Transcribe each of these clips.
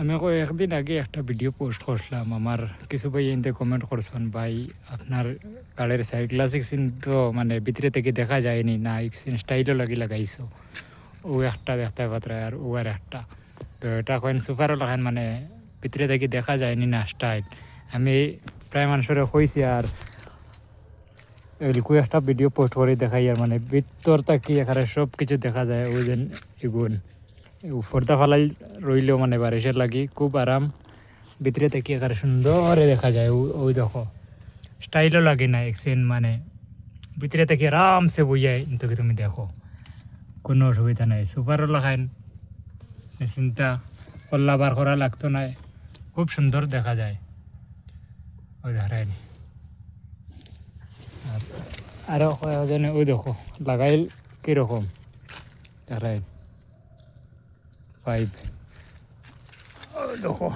আমি একদিন আগে একটা ভিডিও পোস্ট করছিলাম, আমার কিছু ভাই এনতে কমেন্ট করছেন, ভাই আপনার গাড়ির সাইড গ্লাস সিন তো মানে ভিতরে থেকে দেখা যায়নি না, স্টাইলও লাগাইছো, ও একটা দেখতে পাত্রা আর ও আর একটা, তো এটা কয়েন সুপারও লাগান মানে ভিতরে থেকে দেখা যায়নি না স্টাইল। আমি প্রায় মানুষের কইছি আর এগুলো একটা ভিডিও পোস্ট করে দেখাই, আর মানে ভিতর থাকি এখানে সব কিছু দেখা যায়। ওই যে এগুন পর্দা ফালাই রইলেও মানে বারিশের লাগি খুব আরাম, ভিতরে থেকে এখানে সুন্দর দেখা যায়। ওই দেখো স্টাইলও লাগে না এক্সেন, মানে ভিতরে থেকে আরামসে বইয়ায় কিন্তু তুমি দেখো কোনো অসুবিধা নাই। সুপারও লাগাইন চিন্তা কল্লা বার করা লাগতো না, খুব সুন্দর দেখা যায়। ওই ধারায় আরও কয়েকজনে ওই দেখো লাগাইল কীরকম ধারায় 5 দেখো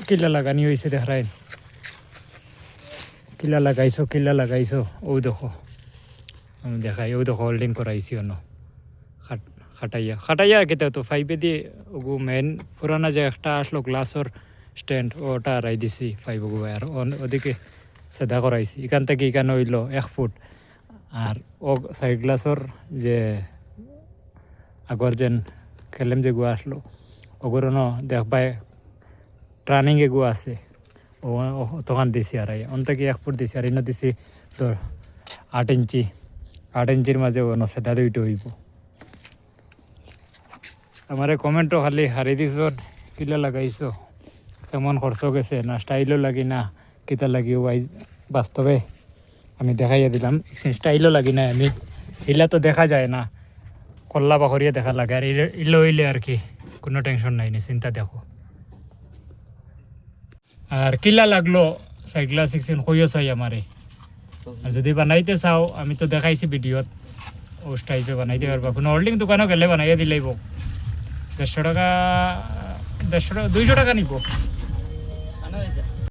কিলা লাগানি হয়েছে দেখায়, কিলা লাগাইছো ওই দেখো আমি দেখাই। ওই দেখো হোল্ডিং করাইছি অন্য খাটাইয়া কেতে তো 5 দিয়ে ওগু মেন পুরানা যে একটা আসলো গ্লাসর স্ট্যান্ড ওটা রাই দিছি 5 ওগু, আর ওদিকে সাদা করাইছি। এখান থেকে এখানে হইল 1 ফুট, আর ও সাইড গ্লাসর যে আগর যেন খেলেম যে গুয়া আসলো ওগুলো দেখবাই ট্রানিং এগু আছে, ও তখন দিছি আর অন থেকে 1 ফুট দিছি, আর ইনো দিছি তোর 8 ইঞ্চির মাঝে অন্য সেদা দুইটা হইব। আমার কমেন্টও খালি হারি দিছ কিলা লাগাইছো, কেমন খরচ গেছে না স্টাইলও লাগি না কিতা লাগি, ওয়াইজ বাস্তবে আমি দেখাইয়া দিলাম। স্টাইলও লাগি না, আমি হিলা তো দেখা যায় না, কল্লা বাখরিয়া দেখা লাগে, আর ইলো হইলে আর কি কোনো টেনশন নাই নি চিন্তা। দেখো আর কিলা লাগলো সাইড গ্লাস 16 কইও চাই আমারে, আর যদি বানাইতে চাও আমি তো দেখাইছি ভিডিওত, ও টাইপে বানাইতে পারবা। কোনো হোল্ডিং দোকানও গেলে বানাইয়া দিলেইব। 150 টাকা 200 টাকা নিব।